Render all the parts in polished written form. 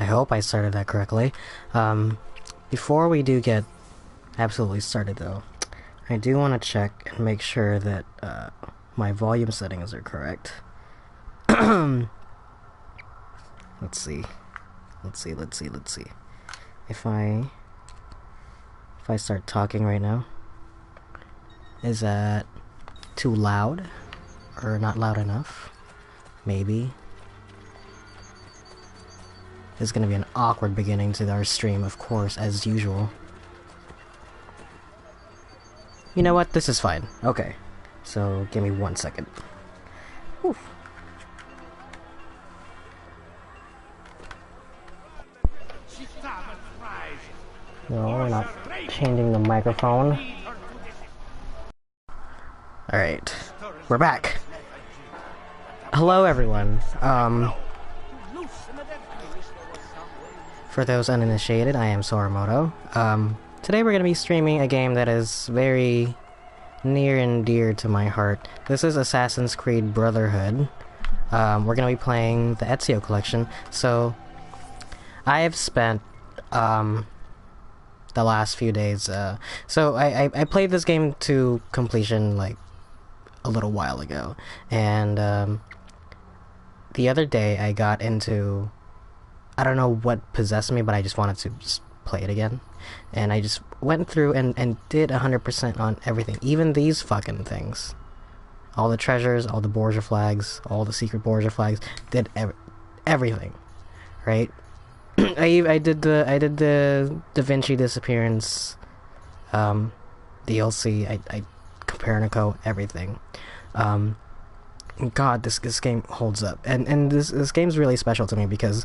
I hope I started that correctly. Before we do get absolutely started though, I do want to check and make sure that my volume settings are correct. Let's see. If I start talking right now, is that too loud? Or not loud enough? Maybe. It's gonna be an awkward beginning to our stream, of course, as usual. You know what? This is fine. Okay. So, give me 1 second. Whew. No, we're not changing the microphone. Alright. We're back. Hello, everyone. For those uninitiated, I am Sora. Today we're going to be streaming a game that is very near and dear to my heart. This is Assassin's Creed Brotherhood. We're going to be playing the Ezio collection. So, I have spent the last few days. So I played this game to completion like a little while ago, and the other day I got into, I don't know what possessed me, but I just wanted to just play it again, and I just went through and did 100% on everything, even these fucking things, all the treasures, all the Borgia flags, all the secret Borgia flags, did everything, right? I did the Da Vinci disappearance DLC. I Copernico, everything. God, this game holds up, and this game's really special to me because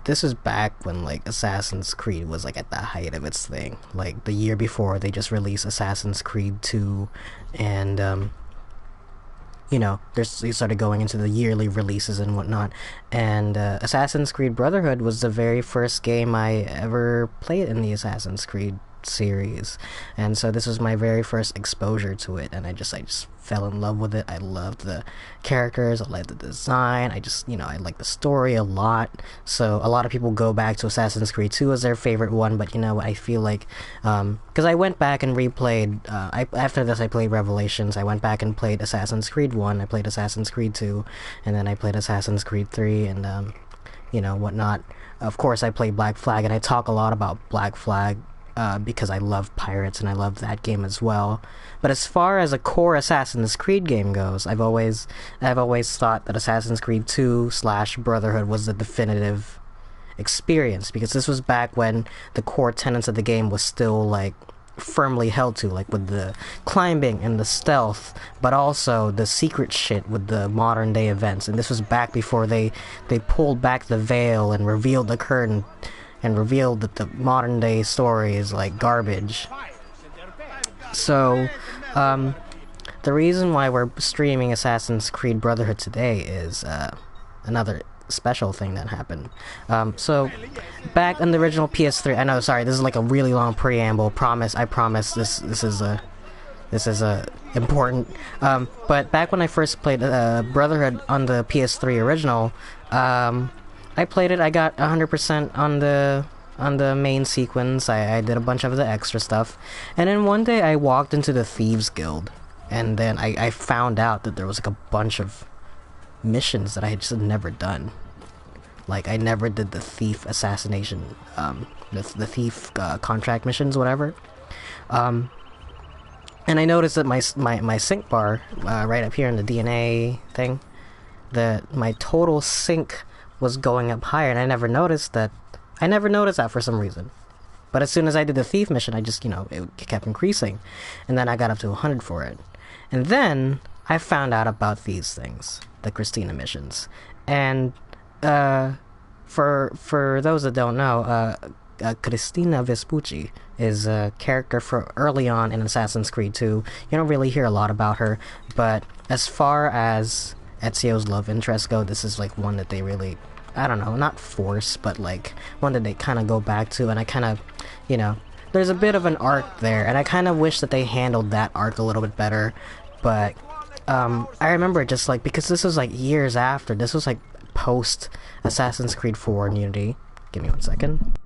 this was back when like Assassin's Creed was like at the height of its thing. Like the year before, they just released Assassin's Creed 2, and you know, they started going into the yearly releases and whatnot, and Assassin's Creed Brotherhood was the very first game I ever played in the Assassin's Creed series, and so this was my very first exposure to it, and I just fell in love with it. I loved the characters, I loved the design, I like the story a lot. So a lot of people go back to Assassin's Creed 2 as their favorite one, but you know, I feel like because I went back and replayed after this I played Revelations, I went back and played Assassin's Creed 1, I played Assassin's Creed 2, and then I played Assassin's Creed 3, and you know, whatnot. Of course I played Black Flag, and I talk a lot about Black Flag because I love pirates and I love that game as well. But as far as a core Assassin's Creed game goes, I've always thought that Assassin's Creed 2/Brotherhood was the definitive experience, because this was back when the core tenets of the game was still like firmly held to, like with the climbing and the stealth, but also the secret shit with the modern day events. And this was back before they pulled back the veil and revealed the curtain and revealed that the modern day story is like garbage. So, the reason why we're streaming Assassin's Creed Brotherhood today is another special thing that happened. So, back on the original PS3, I know, sorry, this is like a really long preamble. I promise this is important. But back when I first played Brotherhood on the PS3 original, I played it, I got 100% on the main sequence. I did a bunch of the extra stuff, and then one day I walked into the Thieves Guild, and then I found out that there was like a bunch of missions that I had just never done. Like, I never did the thief assassination, the thief contract missions, whatever. And I noticed that my sync bar, right up here in the DNA thing, that my total sync was going up higher, and I never noticed that for some reason. But as soon as I did the thief mission, I just, you know, it kept increasing, and then I got up to 100 for it. And then I found out about these things, the Christina missions. And for those that don't know, Cristina Vespucci is a character for early on in Assassin's Creed 2. You don't really hear a lot about her, but as far as Ezio's love interests go, this is like one that they really, I don't know, not force, but like one that they kind of go back to, and I kind of, you know, there's a bit of an arc there, and I kind of wish that they handled that arc a little bit better. But I remember just like, because this was like years after, this was like post Assassin's Creed 4 in Unity. Give me 1 second.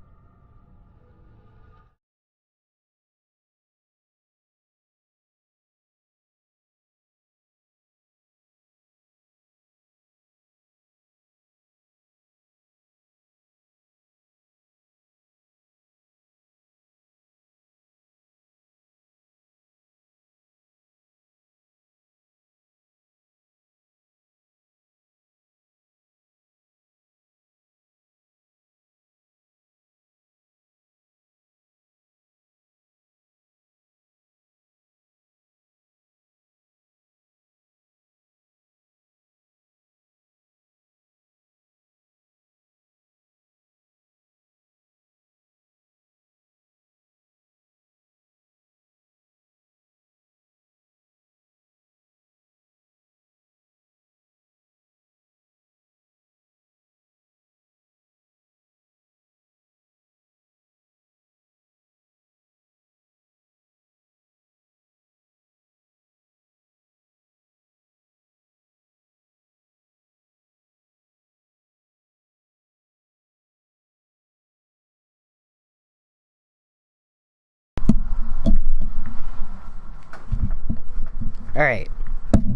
Alright.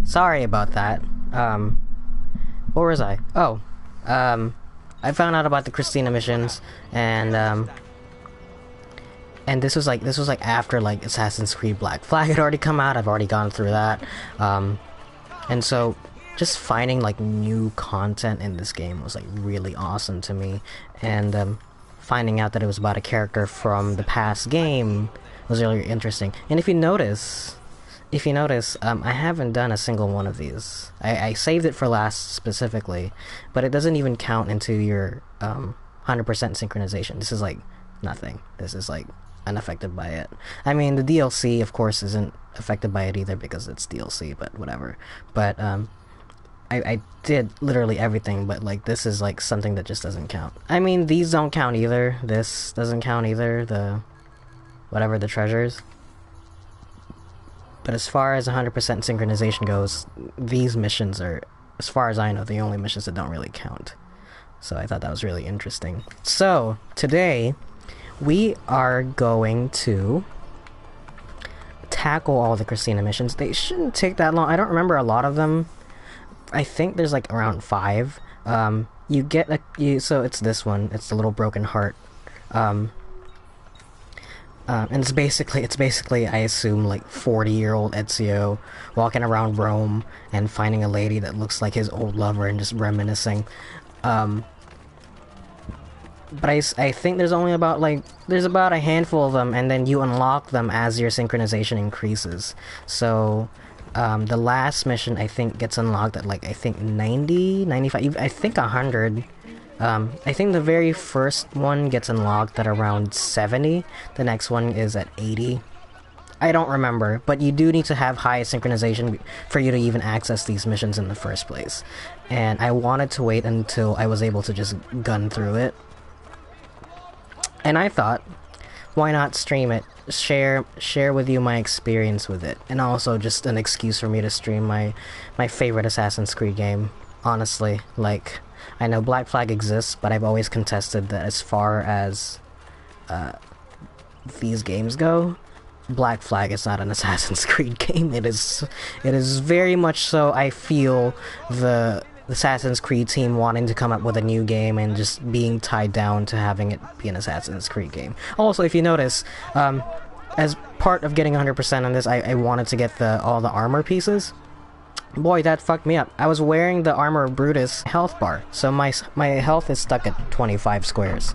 Sorry about that. Where was I? Oh. I found out about the Christina missions, and this was like after like Assassin's Creed Black Flag had already come out. I've already gone through that. And so just finding like new content in this game was like really awesome to me, and finding out that it was about a character from the past game was really interesting. And if you notice, I haven't done a single one of these. I saved it for last specifically, but it doesn't even count into your 100% synchronization. This is like nothing. This is like unaffected by it. I mean, the DLC, of course, isn't affected by it either because it's DLC, but whatever. But I did literally everything, but like this is like something that just doesn't count. I mean, these don't count either. This doesn't count either. The treasures. But as far as 100% synchronization goes, these missions are, as far as I know, the only missions that don't really count. So I thought that was really interesting. So, today, we are going to tackle all the Christina missions. They shouldn't take that long. I don't remember a lot of them. I think there's like around 5. You get so it's this one. It's the little broken heart. And it's basically, I assume, like 40-year-old Ezio walking around Rome and finding a lady that looks like his old lover and just reminiscing. But I think there's only about a handful of them, and then you unlock them as your synchronization increases. So, the last mission, I think, gets unlocked at, like, I think 90, 95, I think 100. I think the very first one gets unlocked at around 70, the next one is at 80. I don't remember, but you do need to have high synchronization for you to even access these missions in the first place. And I wanted to wait until I was able to just gun through it. And I thought, why not stream it? Share with you my experience with it. And also just an excuse for me to stream my favorite Assassin's Creed game. Honestly, like, I know Black Flag exists, but I've always contested that as far as these games go, Black Flag is not an Assassin's Creed game. It is very much so. I feel the Assassin's Creed team wanting to come up with a new game and just being tied down to having it be an Assassin's Creed game. Also, if you notice, as part of getting 100% on this, I wanted to get all the armor pieces. Boy, that fucked me up. I was wearing the Armor of Brutus health bar, so my health is stuck at 25 squares.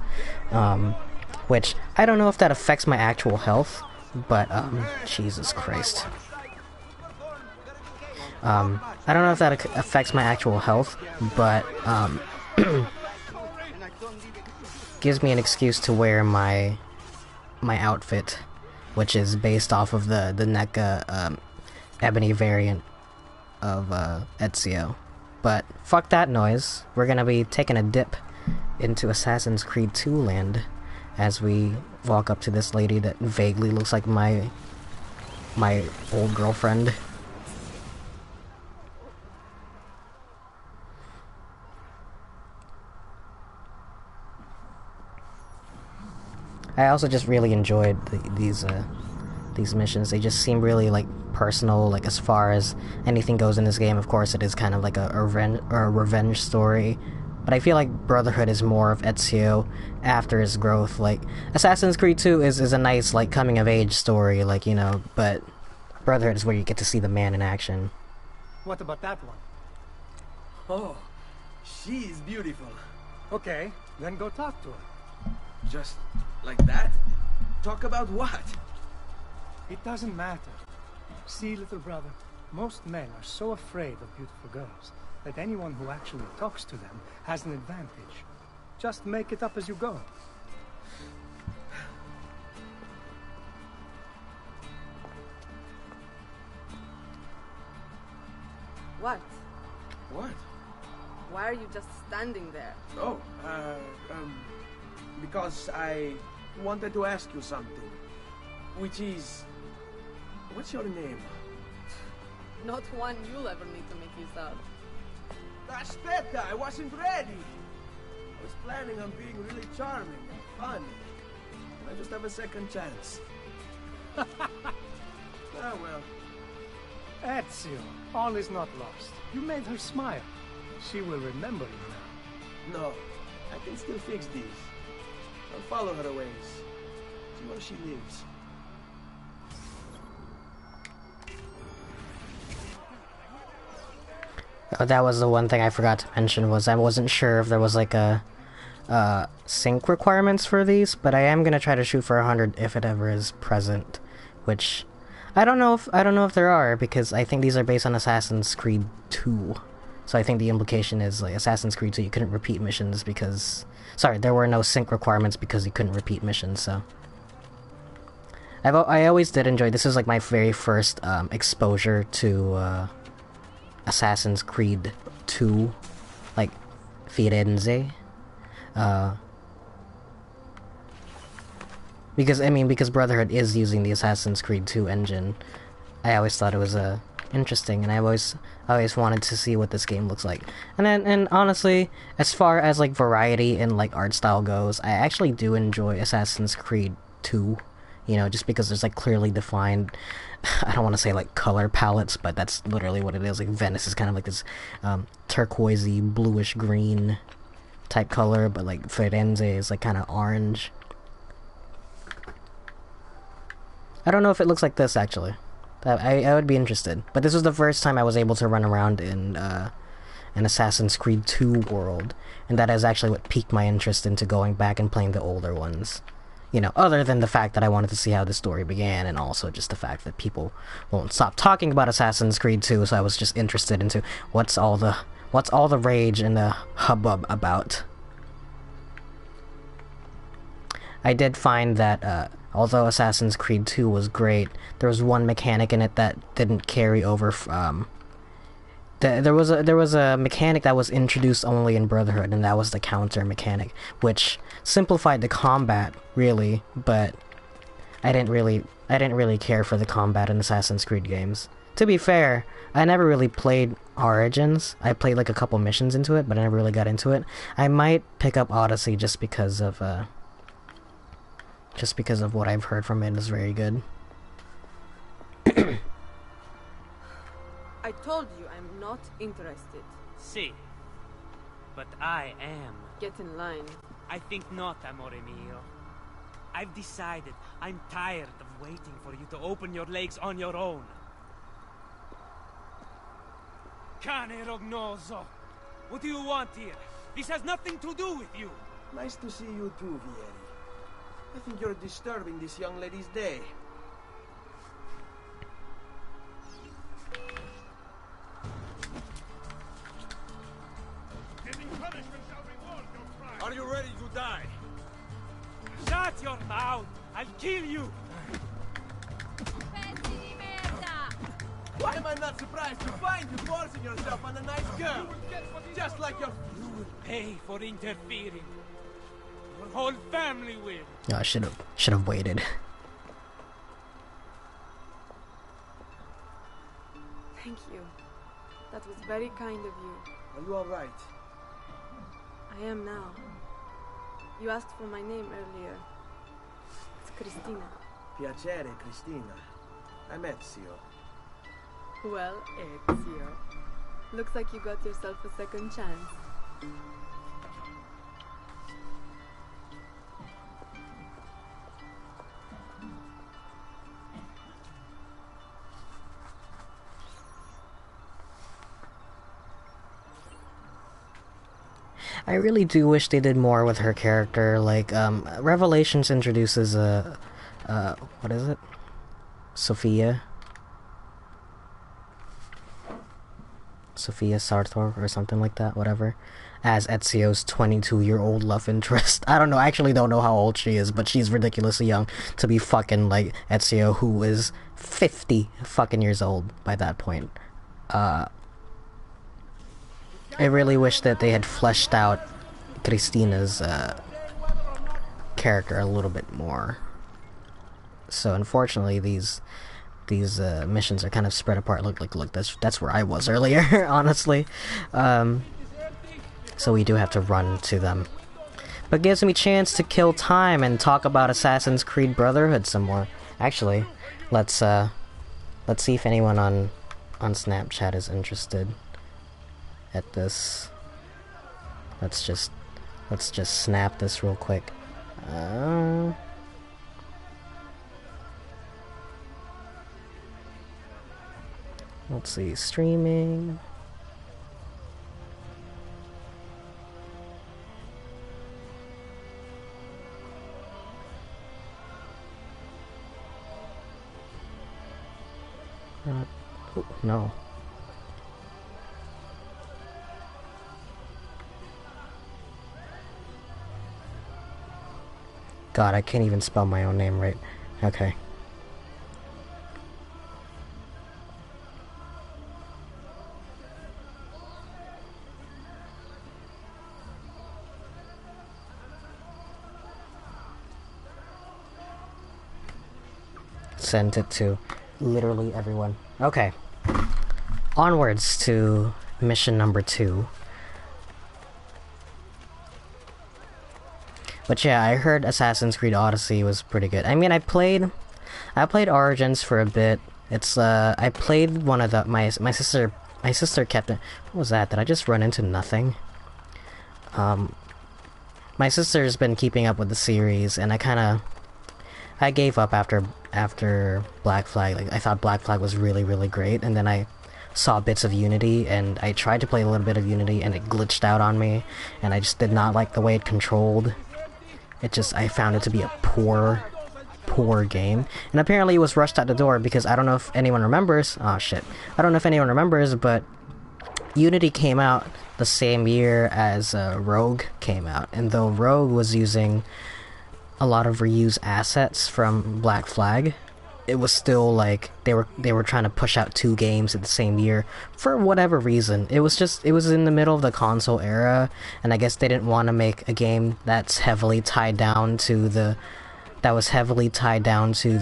Which, I don't know if that affects my actual health, but, Jesus Christ. I don't know if that affects my actual health, but, gives me an excuse to wear my outfit, which is based off of the NECA, ebony variant of Ezio. But fuck that noise. We're gonna be taking a dip into Assassin's Creed 2 land as we walk up to this lady that vaguely looks like my old girlfriend. I also just really enjoyed these missions. They just seem really like personal, like as far as anything goes in this game. Of course, it is kind of like a revenge story, but I feel like Brotherhood is more of Ezio after his growth. Like Assassin's Creed 2 is a nice like coming of age story, like, you know, but Brotherhood is where you get to see the man in action. What about that one? Oh, she's beautiful. Okay, then go talk to her. Just like that? Talk about what? It doesn't matter. See, little brother, most men are so afraid of beautiful girls that anyone who actually talks to them has an advantage. Just make it up as you go. What? What? Why are you just standing there? Oh, because I wanted to ask you something. Which is... What's your name? Not one you'll ever need to make use of. Aspetta, I wasn't ready. I was planning on being really charming and fun. I just have a second chance. Oh well. Ezio, all is not lost. You made her smile. She will remember you now. No, I can still fix these. I'll follow her ways. See where she lives. That was the one thing I forgot to mention, was I wasn't sure if there was like a sync requirements for these, but I am gonna try to shoot for 100 if it ever is present, which I don't know if there are, because I think these are based on Assassin's Creed 2. So I think the implication is like Assassin's Creed 2 you couldn't repeat missions because there were no sync requirements because you couldn't repeat missions. So I always did enjoy, this is like my very first exposure to Assassin's Creed 2, like Firenze, because Brotherhood is using the Assassin's Creed 2 engine. I always thought it was interesting, and I always wanted to see what this game looks like. And honestly, as far as like variety and like art style goes, I actually do enjoy Assassin's Creed 2. You know, just because there's like clearly defined, I don't want to say like color palettes, but that's literally what it is. Like Venice is kind of like this turquoisey, bluish green type color, but like Firenze is like kind of orange. I don't know if it looks like this actually. I would be interested. But this was the first time I was able to run around in an Assassin's Creed 2 world, and that is actually what piqued my interest into going back and playing the older ones. You know, other than the fact that I wanted to see how the story began, and also just the fact that people won't stop talking about Assassin's Creed 2, so I was just interested into what's all the rage and the hubbub about. I did find that although Assassin's Creed 2 was great, there was one mechanic in it that didn't carry over from... There was a mechanic that was introduced only in Brotherhood, and that was the counter mechanic, which simplified the combat, really, but I didn't really care for the combat in Assassin's Creed games. To be fair, I never really played Origins. I played like a couple missions into it, but I never really got into it. I might pick up Odyssey just because of what I've heard from it is very good. I told you I'm not interested. See, but I am. Get in line. I think not, amore mio. I've decided I'm tired of waiting for you to open your legs on your own. Cane rognoso! What do you want here? This has nothing to do with you! Nice to see you too, Vieri. I think you're disturbing this young lady's day. Are you ready to die? Shut your mouth! I'll kill you! Why am I not surprised to find you forcing yourself on a nice girl? Just like your... You will pay for interfering. Your whole family will. Oh, I should have waited. Thank you. That was very kind of you. Are you alright? I am now. You asked for my name earlier. Christina. Piacere, Cristina. I'm Ezio. Well, Ezio. Looks like you got yourself a second chance. I really do wish they did more with her character. Like, Revelations introduces what is it? Sophia Sartor or something like that, whatever, as Ezio's 22-year-old love interest. I don't know, I actually don't know how old she is, but she's ridiculously young to be fucking like Ezio, who is 50 fucking years old by that point. I really wish that they had fleshed out Christina's character a little bit more. So unfortunately, these missions are kind of spread apart. Look, that's where I was earlier, honestly. So we do have to run to them. But it gives me a chance to kill time and talk about Assassin's Creed Brotherhood some more. Actually, let's see if anyone on Snapchat is interested at this. Let's just snap this real quick. Let's see, streaming. Oh, no. God, I can't even spell my own name right. Okay. Sent it to literally everyone. Okay. Onwards to mission number 2. But yeah, I heard Assassin's Creed Odyssey was pretty good. I mean, I played Origins for a bit. It's I played one of the my sister kept it. What was that? Did I just run into nothing? My sister's been keeping up with the series, and I gave up after Black Flag. Like, I thought Black Flag was really, really great, and then I saw bits of Unity, and I tried to play a little bit of Unity, and it glitched out on me, and I just did not like the way it controlled. I found it to be a poor game. And apparently it was rushed out the door because I don't know if anyone remembers. Oh shit. I don't know if anyone remembers, but Unity came out the same year as Rogue came out. And though Rogue was using a lot of reused assets from Black Flag, it was still like they were trying to push out 2 games at the same year for whatever reason. It was in the middle of the console era, and I guess they didn't want to make a game that's heavily tied down to the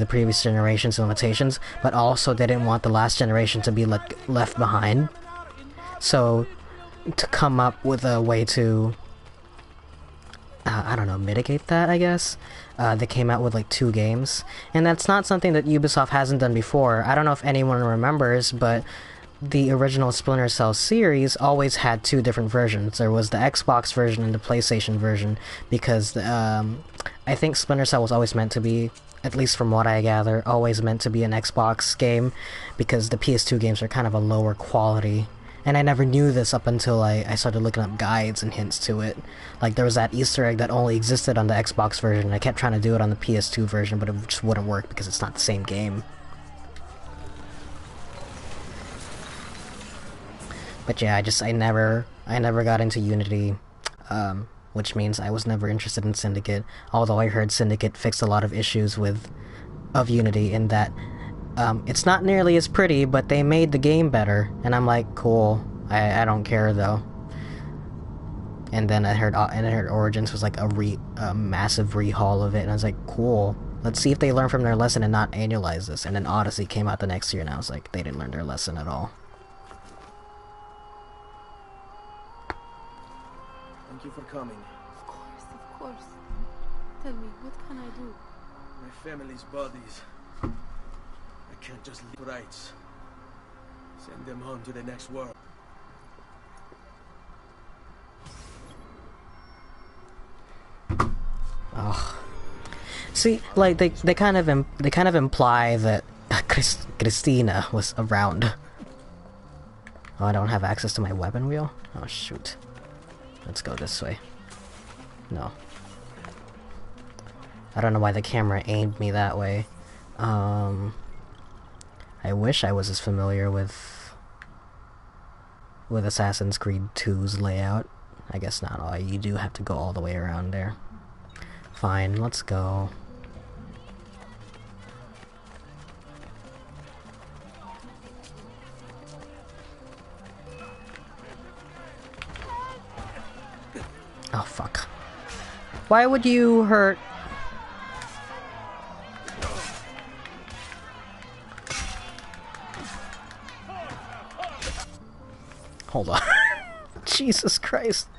previous generation's limitations, but also they didn't want the last generation to be left behind. So to come up with a way to I don't know, mitigate that, I guess. They came out with like 2 games, and that's not something that Ubisoft hasn't done before. I don't know if anyone remembers, but the original Splinter Cell series always had 2 different versions. There was the Xbox version and the PlayStation version, because I think Splinter Cell was always meant to be, at least from what I gather, always meant to be an Xbox game, because the PS2 games are kind of a lower quality. And I never knew this up until I started looking up guides and hints to it. Like, there was that Easter egg that only existed on the Xbox version, and I kept trying to do it on the PS2 version, but it just wouldn't work because it's not the same game. But yeah, I never got into Unity, which means I was never interested in Syndicate, although I heard Syndicate fixed a lot of issues of Unity in that it's not nearly as pretty, but they made the game better, and I'm like, cool. I don't care though. And then I heard Origins was like a massive rehaul of it, and I was like, cool. Let's see if they learn from their lesson and not annualize this. And then Odyssey came out the next year, and I was like, they didn't learn their lesson at all. Thank you for coming. Of course, of course. Tell me, what can I do? My family's bodies. I can't just leave rights. Send them on to the next world. Oh. See, like they kind of imply that Christina was around. Oh, I don't have access to my weapon wheel? Oh shoot. Let's go this way. No. I don't know why the camera aimed me that way. I wish I was as familiar with Assassin's Creed 2's layout. I guess not. Oh, you do have to go all the way around there. Fine, let's go. Oh, fuck. Why would you hurt? Hold on. Jesus Christ.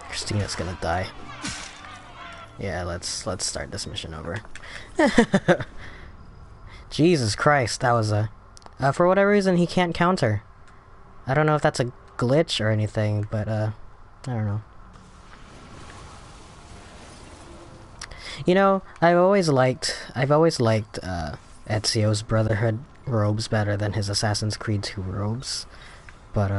Christina's gonna die. Yeah, let's start this mission over. Jesus Christ, that was a... for whatever reason, he can't counter. I don't know if that's a glitch or anything, but, I don't know. You know, I've always liked Ezio's Brotherhood robes better than his Assassin's Creed 2 robes. But,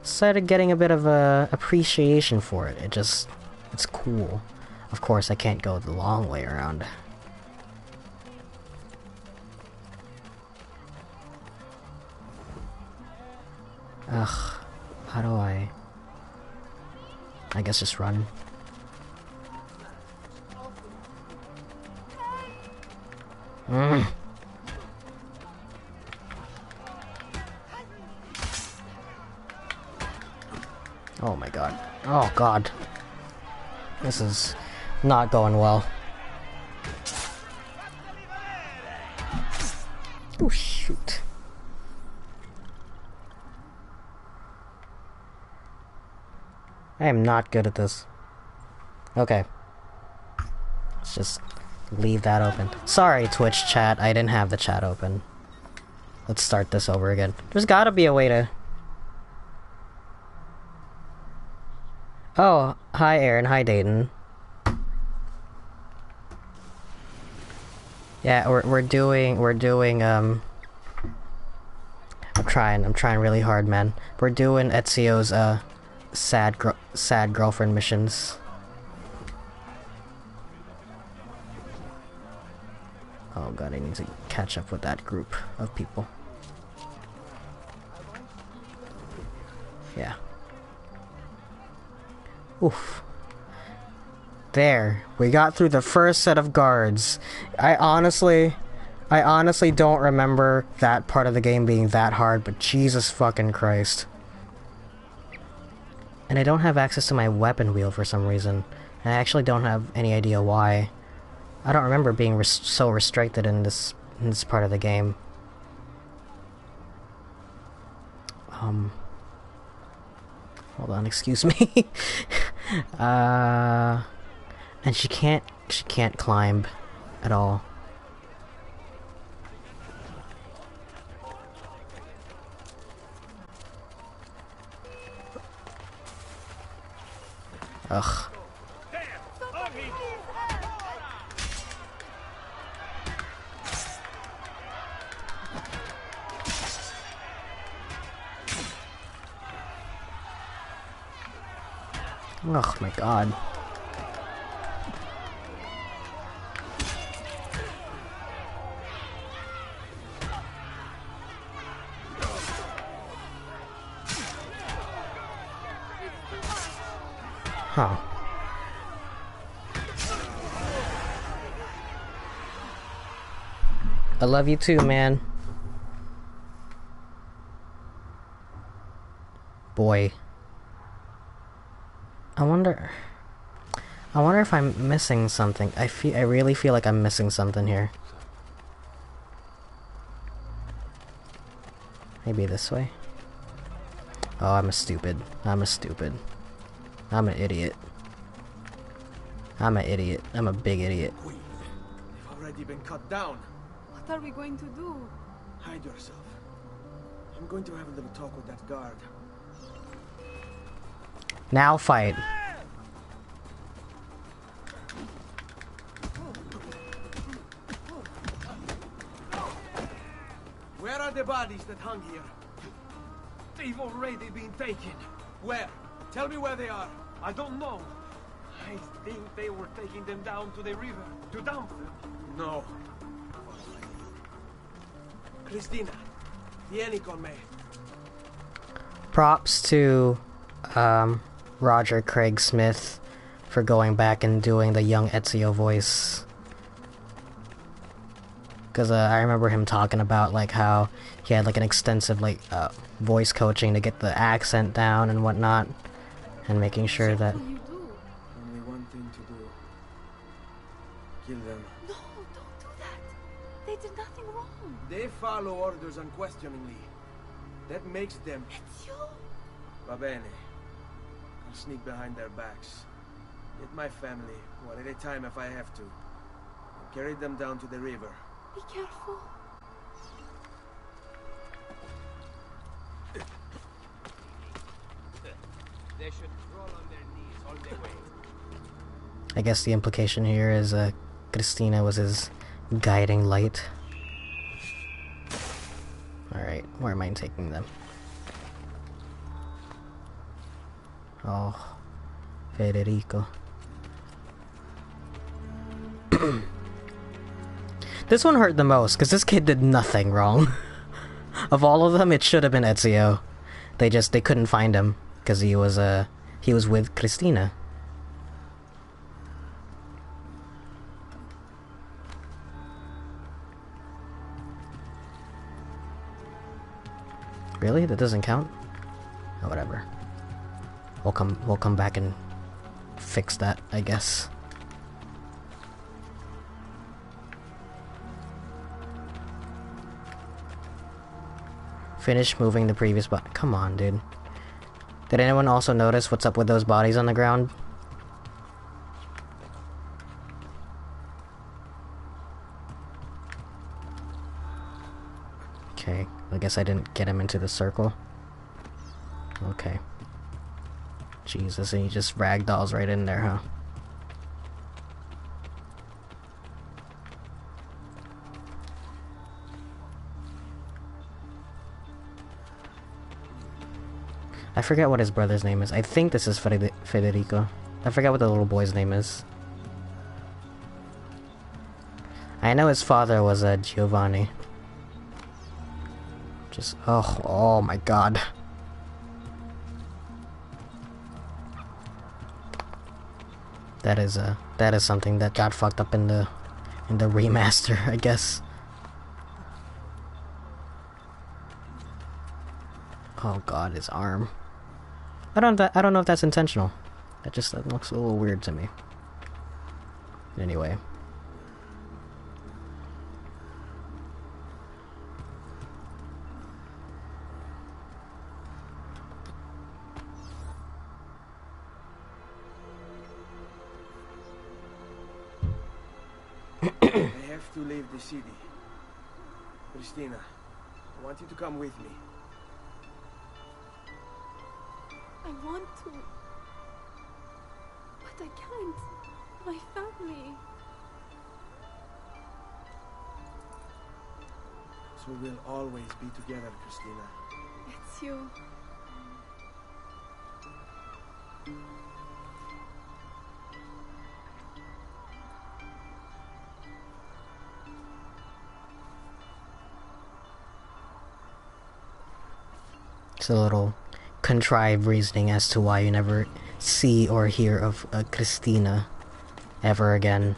started getting a bit of a appreciation for it. It's cool. Of course, I can't go the long way around. Ugh, how do I guess just run. Oh my god. Oh god. This is not going well. Oh shoot. I am not good at this. Okay. Let's just leave that open. Sorry, Twitch chat, I didn't have the chat open. Let's start this over again. There's gotta be a way to... Oh, hi Aaron, hi Dayton. Yeah, we're doing I'm trying really hard, man. We're doing Ezio's sad girlfriend missions. Oh god, I need to catch up with that group of people. Yeah. Oof. There, we got through the first set of guards. I honestly don't remember that part of the game being that hard, but Jesus fucking Christ. And I don't have access to my weapon wheel for some reason. And I actually don't have any idea why. I don't remember being so restricted in this part of the game. Hold on, excuse me. And she can't climb at all. Ugh. Oh my god. Huh. I love you too, man. Boy. I wonder if I'm missing something. I really feel like I'm missing something here. Maybe this way? Oh, I'm a stupid. I'm a stupid. I'm an idiot. I'm an idiot. I'm a big idiot. Wait, they've already been cut down. What are we going to do? Hide yourself. I'm going to have a little talk with that guard. Now fight. Where are the bodies that hung here? They've already been taken. Where? Tell me where they are. I don't know. I think they were taking them down to the river to dump them. No. Christina, vieni con me. Props to Roger Craig Smith for going back and doing the young Ezio voice. Because I remember him talking about like how he had like an extensive like voice coaching to get the accent down and whatnot, and making sure that. What will you do? Only one thing to do. Kill them. No, don't do that. They did nothing wrong. They follow orders unquestioningly. That makes them... It's you. Va bene. I'll sneak behind their backs. Get my family, one at a time if I have to. And carry them down to the river. Be careful. They should crawl on their knees all the way. I guess the implication here is Christina was his guiding light. Alright, where am I taking them? Oh, Federico. This one hurt the most, because this kid did nothing wrong. Of all of them, it should have been Ezio. They couldn't find him, because he was with Christina. Really? That doesn't count? Oh, whatever. We'll come back and fix that, I guess. Finish moving the previous body. Come on, dude. Did anyone also notice what's up with those bodies on the ground? Okay, I guess I didn't get him into the circle. Okay. Jesus, and he just ragdolls right in there, huh? I forget what his brother's name is. I think this is Federico. I forget what the little boy's name is. I know his father was Giovanni. Just oh my god. That is something that got fucked up in the remaster, I guess. Oh god, his arm. I don't know if that's intentional. That looks a little weird to me. Anyway. I have to leave the city. Christina, I want you to come with me. I want to. But I can't. My family. So we'll always be together, Christina. It's you. It's a little contrived reasoning as to why you never see or hear of Christina ever again.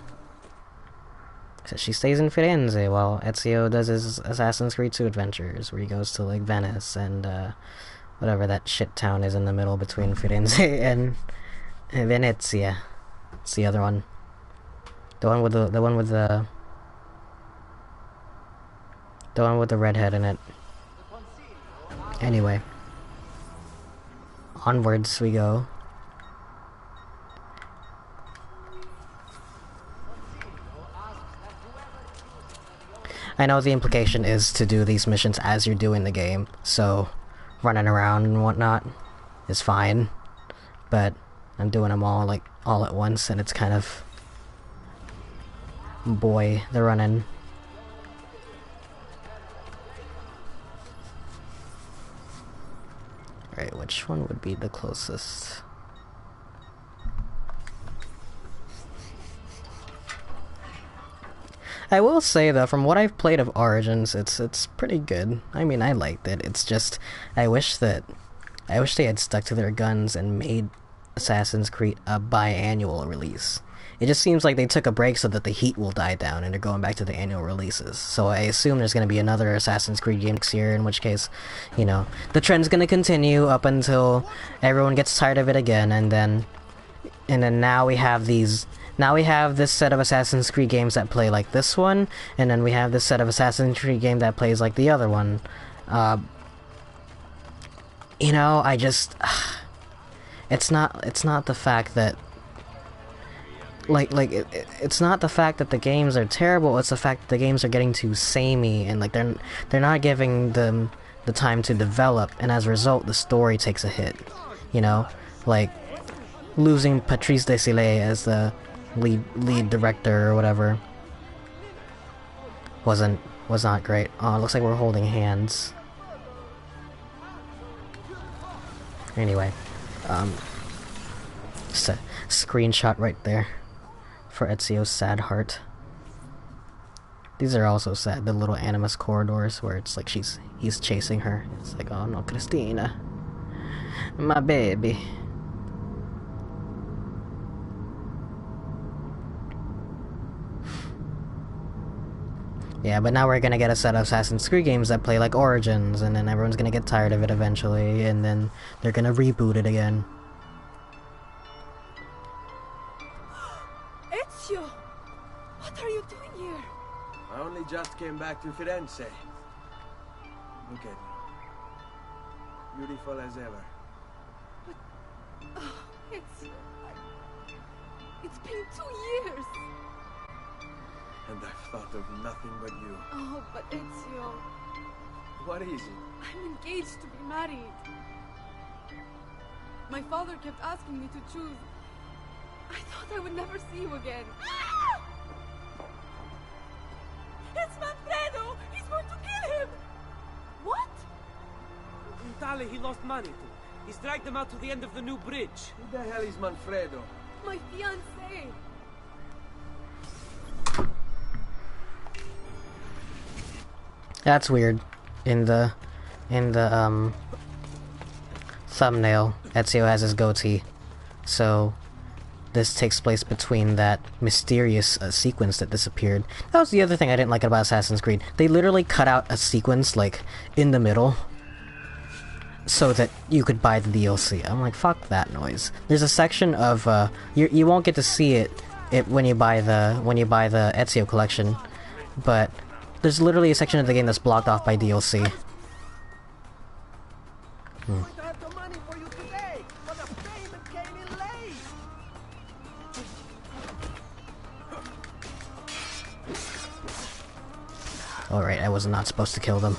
So she stays in Firenze while Ezio does his Assassin's Creed 2 adventures, where he goes to like Venice and whatever that shit town is in the middle between Firenze and Venezia. It's the other one. The one with the redhead in it. Anyway. onwards we go. I know the implication is to do these missions as you're doing the game, so running around and whatnot is fine, but I'm doing them all like all at once, and it's kind of, boy, they're running. Alright, which one would be the closest? I will say though, from what I've played of Origins, it's pretty good. I mean, I liked it. It's just I wish they had stuck to their guns and made Assassin's Creed a biannual release. It just seems like they took a break so that the heat will die down, and they're going back to the annual releases. So I assume there's going to be another Assassin's Creed game next year, in which case, you know, the trend's going to continue up until everyone gets tired of it again, and then now we have these. Now we have this set of Assassin's Creed games that play like this one, and then we have this set of Assassin's Creed game that plays like the other one. You know, I just... It's not the fact that... It's not the fact that the games are terrible, it's the fact that the games are getting too samey, and like they're not giving them the time to develop, and as a result, the story takes a hit. You know? Like, losing Patrice Desilets as the lead director or whatever was not great. Oh, it looks like we're holding hands. Anyway, just a screenshot right there for Ezio's sad heart. These are also sad, the little animus corridors where it's like he's chasing her. It's like, oh no, Christina, my baby. Yeah, but now we're gonna get a set of Assassin's Creed games that play like Origins, and then everyone's gonna get tired of it eventually, and then they're gonna reboot it again. Ezio! What are you doing here? I only just came back to Firenze. Look at you. Beautiful as ever. It's been 2 years! And I've thought of nothing but you. Oh, but Ezio... What is it? I'm engaged to be married. My father kept asking me to choose. I thought I would never see you again. Ah! It's Manfredo! He's going to kill him! What? In Italy, he lost money to. He's dragged them out to the end of the new bridge. Who the hell is Manfredo? My fiancé! That's weird. In the thumbnail, Ezio has his goatee. So this takes place between that mysterious sequence that disappeared. That was the other thing I didn't like about Assassin's Creed. They literally cut out a sequence like in the middle so that you could buy the DLC. I'm like, fuck that noise. There's a section of you won't get to see it when you buy the Ezio collection, but there's literally a section of the game that's blocked off by DLC. I'm going to have the money for you today, but the payment came in late. Alright, I was not supposed to kill them.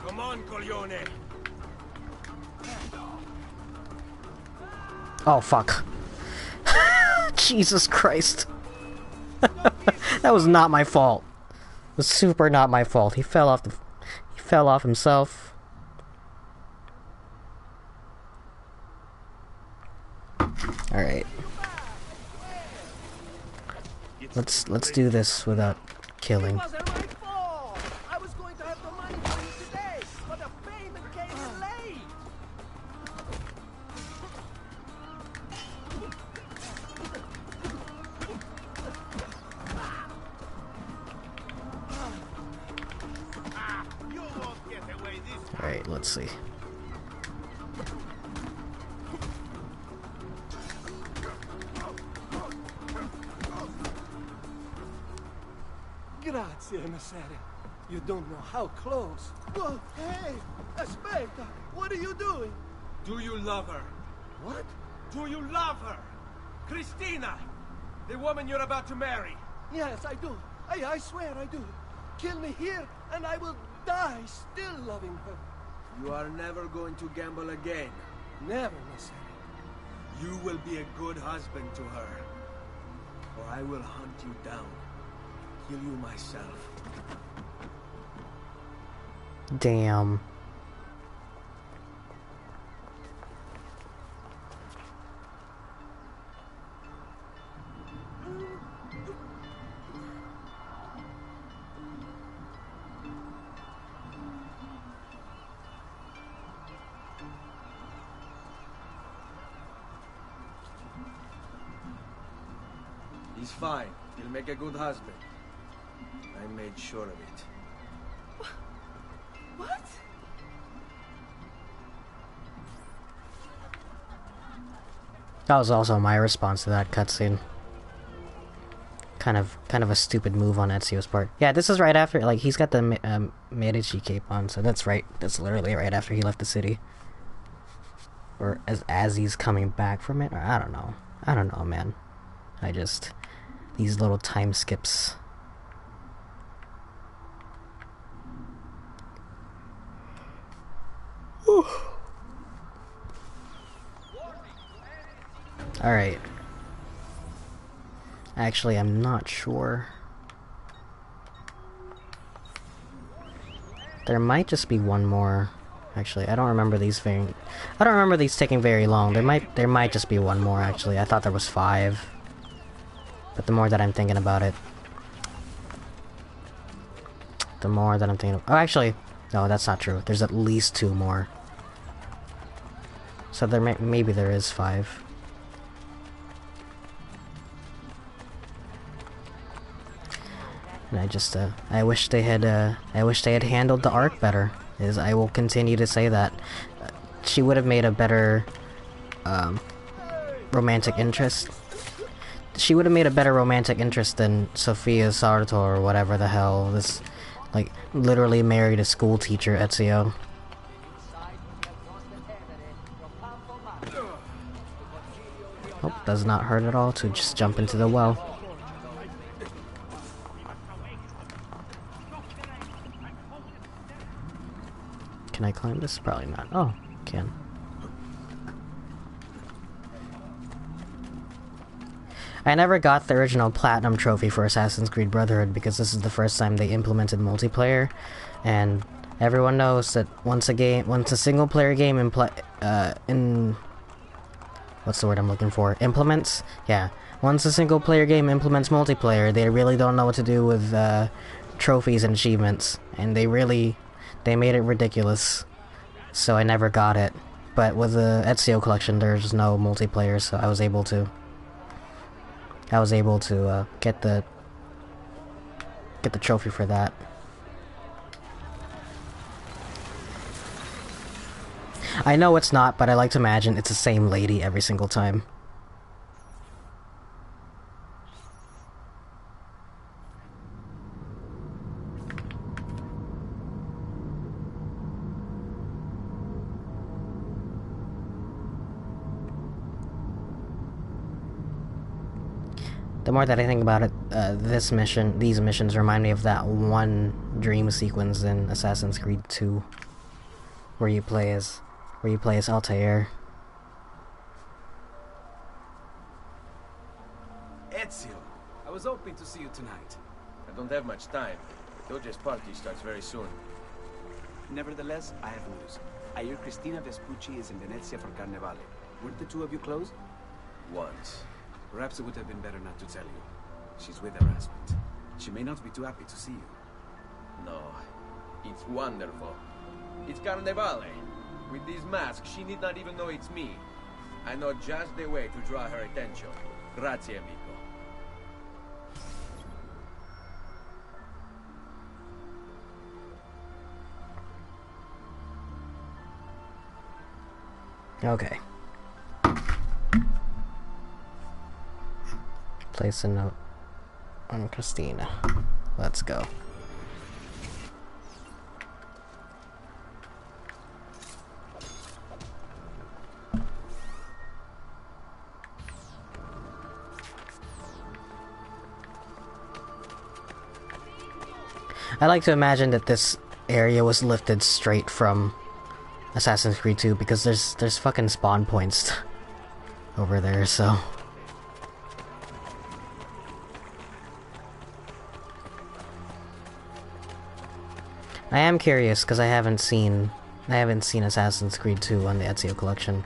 Come on, coglione. Oh, fuck. Jesus Christ. That was not my fault. It was super not my fault. He fell off himself. Alright. Let's do this without killing. It was a right fall. I was going to have the money for you today, but the payment came in late. Alright, let's see. Grazie, emissary. You don't know how close. Whoa, hey, Aspetta, what are you doing? Do you love her? What? Do you love her? Christina! The woman you're about to marry. Yes, I do. I swear I do. Kill me here, and I will die still loving her. You are never going to gamble again. Never, Messere. You will be a good husband to her. Or I will hunt you down. Kill you myself. Damn. He's fine. He'll make a good husband. I made sure of it. What? That was also my response to that cutscene. Kind of a stupid move on Ezio's part. Yeah, this is right after, like, he's got the Medici cape on, so that's right. That's literally right after he left the city. Or as he's coming back from it, or I don't know. I don't know, man. These little time skips. Alright. Actually, I'm not sure. There might just be one more. Actually, I don't remember these taking very long. There might just be one more, actually. I thought there was 5. But the more that I'm thinking about it, oh, actually, no, that's not true. There's at least 2 more. So maybe there is 5. And I wish they had handled the arc better. I will continue to say that. She would have made a better, romantic interest. She would have made a better romantic interest than Sofia Sartor or whatever the hell. This, like, literally married a school teacher, Ezio. Oh, does not hurt at all to just jump into the well. Can I climb this? Probably not. Oh, can. I never got the original Platinum trophy for Assassin's Creed Brotherhood because this is the first time they implemented multiplayer, and everyone knows that once a single player game what's the word I'm looking for? Implements? Yeah. Once a single player game implements multiplayer, they really don't know what to do with trophies and achievements, and they made it ridiculous. So I never got it. But with the Ezio collection, there's no multiplayer, so I was able to get the trophy for that. I know it's not, but I like to imagine it's the same lady every single time. The more that I think about it, these missions remind me of that one dream sequence in Assassin's Creed 2, where you play as Altair. Ezio, I was hoping to see you tonight. I don't have much time. Doge's party starts very soon. Nevertheless, I have news. I hear Cristina Vespucci is in Venezia for Carnevale. Weren't the two of you close? Once. Perhaps it would have been better not to tell you. She's with her husband. She may not be too happy to see you. No, it's wonderful. It's Carnevale. With these masks, she need not even know it's me. I know just the way to draw her attention. Grazie, amico. Okay. Place a note on Christina. Let's go. I like to imagine that this area was lifted straight from Assassin's Creed 2 because there's fucking spawn points over there, so... I am curious because I haven't seen Assassin's Creed 2 on the Ezio collection.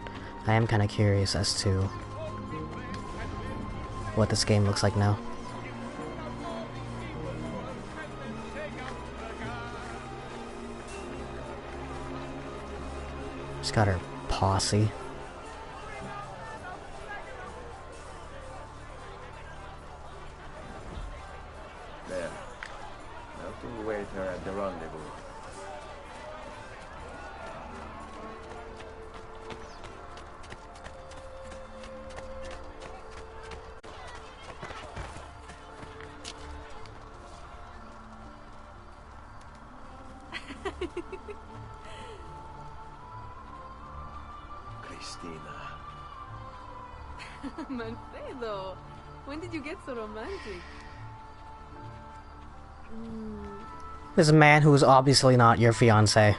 I am kind of curious as to what this game looks like now. She's got her posse. There. Now to await her at the rendezvous. Cristina. Manfredo, when did you get so romantic? This man who is obviously not your fiance.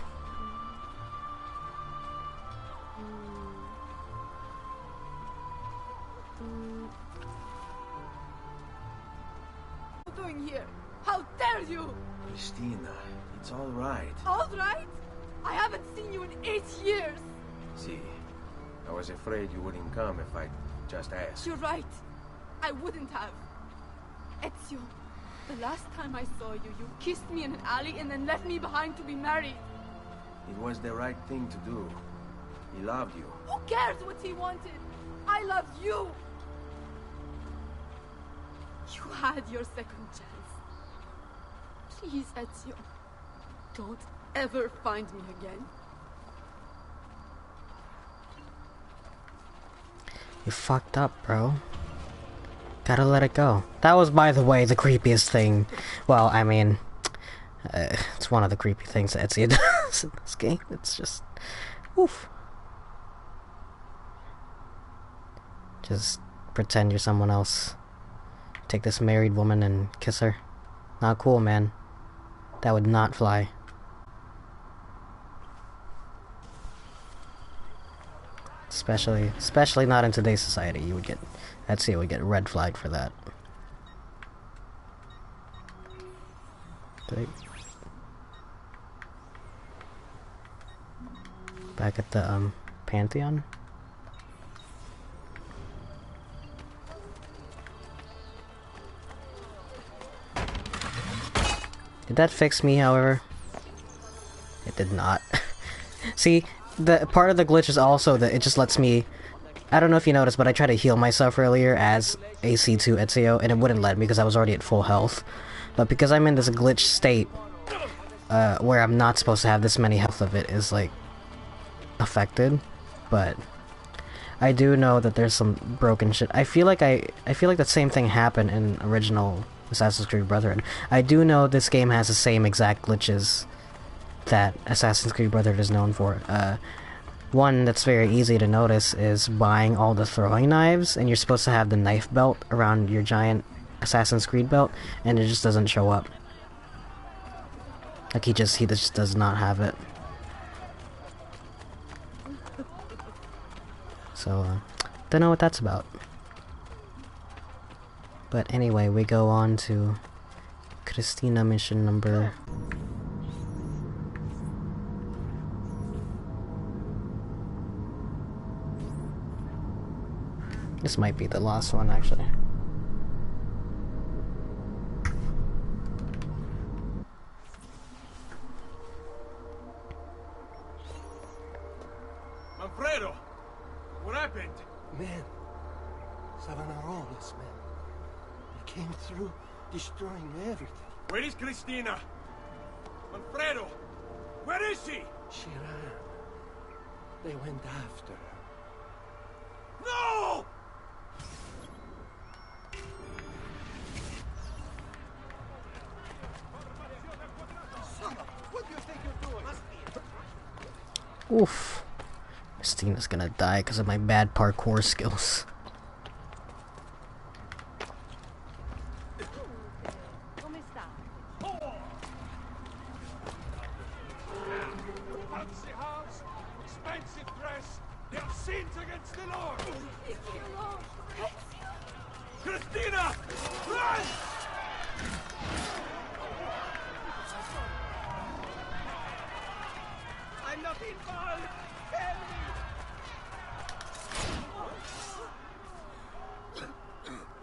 What are you doing here? How dare you! Cristina, it's all right. All right? I haven't seen you in 8 years. See, I was afraid you wouldn't come if I just asked. You're right. I wouldn't have. Ezio, the last time I saw you, you kissed me in an alley and then left me behind to be married. It was the right thing to do. He loved you. Who cares what he wanted? I love you. You had your second chance. Please, Ezio, don't ever find me again. You fucked up, bro. Gotta let it go. That was, by the way, the creepiest thing. Well, I mean, it's one of the creepy things that Ezio does in this game. It's just, oof. Just pretend you're someone else. Take this married woman and kiss her. Not cool, man. That would not fly. Especially not in today's society. You would get, Ezio would get red flagged for that. Okay. Back at the Pantheon. Did that fix me, however? It did not. See, the part of the glitch is also that it just lets me... I don't know if you noticed, but I tried to heal myself earlier as AC2 Ezio, and it wouldn't let me because I was already at full health. But because I'm in this glitch state, where I'm not supposed to have this many health of it is, like, affected. But I do know that there's some broken shit. I feel like the same thing happened in original Assassin's Creed Brotherhood. I do know this game has the same exact glitches that Assassin's Creed Brotherhood is known for. One that's very easy to notice is buying all the throwing knives, and you're supposed to have the knife belt around your giant Assassin's Creed belt, and it just doesn't show up. Like he just does not have it. So, don't know what that's about. But anyway, we go on to Cristina mission number... This might be the last one, actually. Manfredo! What happened? Men. Savonarola's men. They came through, destroying everything. Where is Cristina? Manfredo! Where is she? She ran. They went after her. No! What do you think you're doing? Oof. Christina's gonna die because of my bad parkour skills. It's the Lord! Ezio! Ezio! Christina! Run! I'm not involved! Help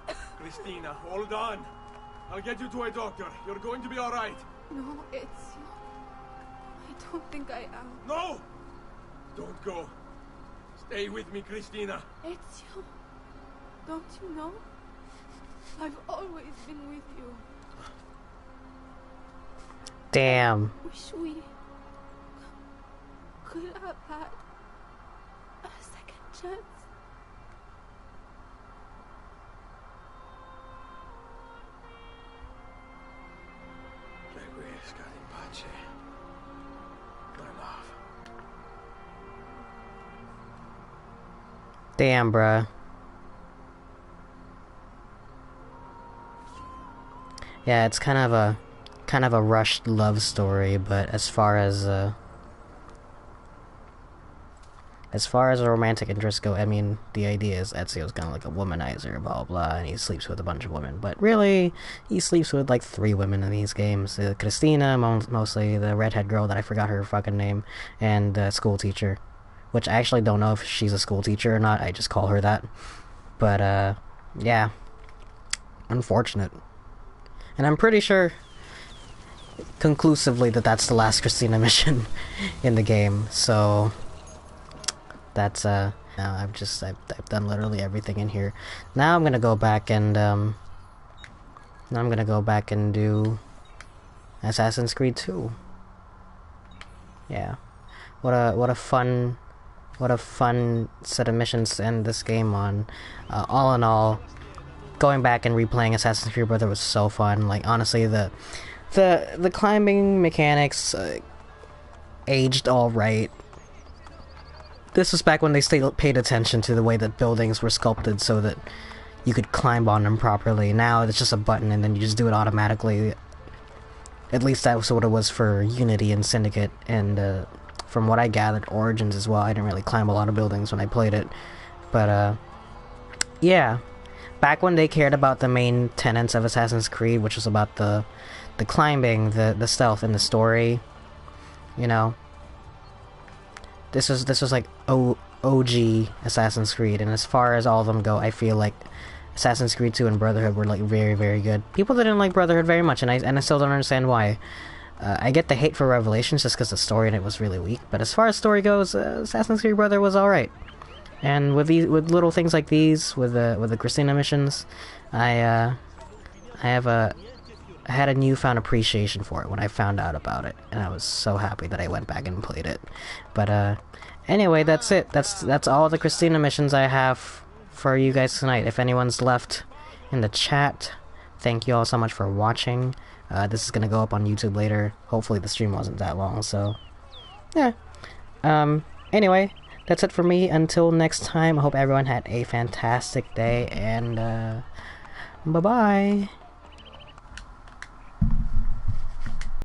me! Christina, hold on. I'll get you to a doctor. You're going to be all right. No, Ezio. I don't think I am. No! Don't go. Stay with me, Christina. Ezio, don't you know? I've always been with you. Damn. Wish we could have had a second chance. Requiescat in pace. My love. Damn, bruh. Yeah, it's kind of a rushed love story, but as far as a romantic interest go, I mean, the idea is Ezio's kind of like a womanizer, blah blah, and he sleeps with a bunch of women. But really, he sleeps with like 3 women in these games: Christina, mostly the redhead girl that I forgot her fucking name, and the school teacher, which I actually don't know if she's a school teacher or not. I just call her that. But yeah, unfortunate. And I'm pretty sure conclusively that that's the last Christina mission in the game. So that's now I've done literally everything in here. Now I'm gonna go back and do Assassin's Creed 2. Yeah, what a fun set of missions to end this game on. All in all, going back and replaying Assassin's Creed Brotherhood was so fun. Like, honestly, the climbing mechanics aged all right. This was back when they still paid attention to the way that buildings were sculpted so that you could climb on them properly. Now it's just a button and then you just do it automatically. At least that was what it was for Unity and Syndicate, and from what I gathered, Origins as well. I didn't really climb a lot of buildings when I played it. But yeah. Back when they cared about the main tenets of Assassin's Creed, which was about the climbing, the stealth, and the story, you know, this was like OG Assassin's Creed. And as far as all of them go, I feel like Assassin's Creed 2 and Brotherhood were like very, very good. People didn't like Brotherhood very much, and I still don't understand why. I get the hate for Revelations just because the story in it was really weak. But as far as story goes, Assassin's Creed Brotherhood was all right. And with little things like these, with the Christina missions, I had a newfound appreciation for it when I found out about it, and I was so happy that I went back and played it. But anyway, that's it. That's all the Christina missions I have for you guys tonight. If anyone's left in the chat, thank you all so much for watching. This is gonna go up on YouTube later. Hopefully the stream wasn't that long, so yeah. Anyway, that's it for me. Until next time, I hope everyone had a fantastic day, and bye-bye.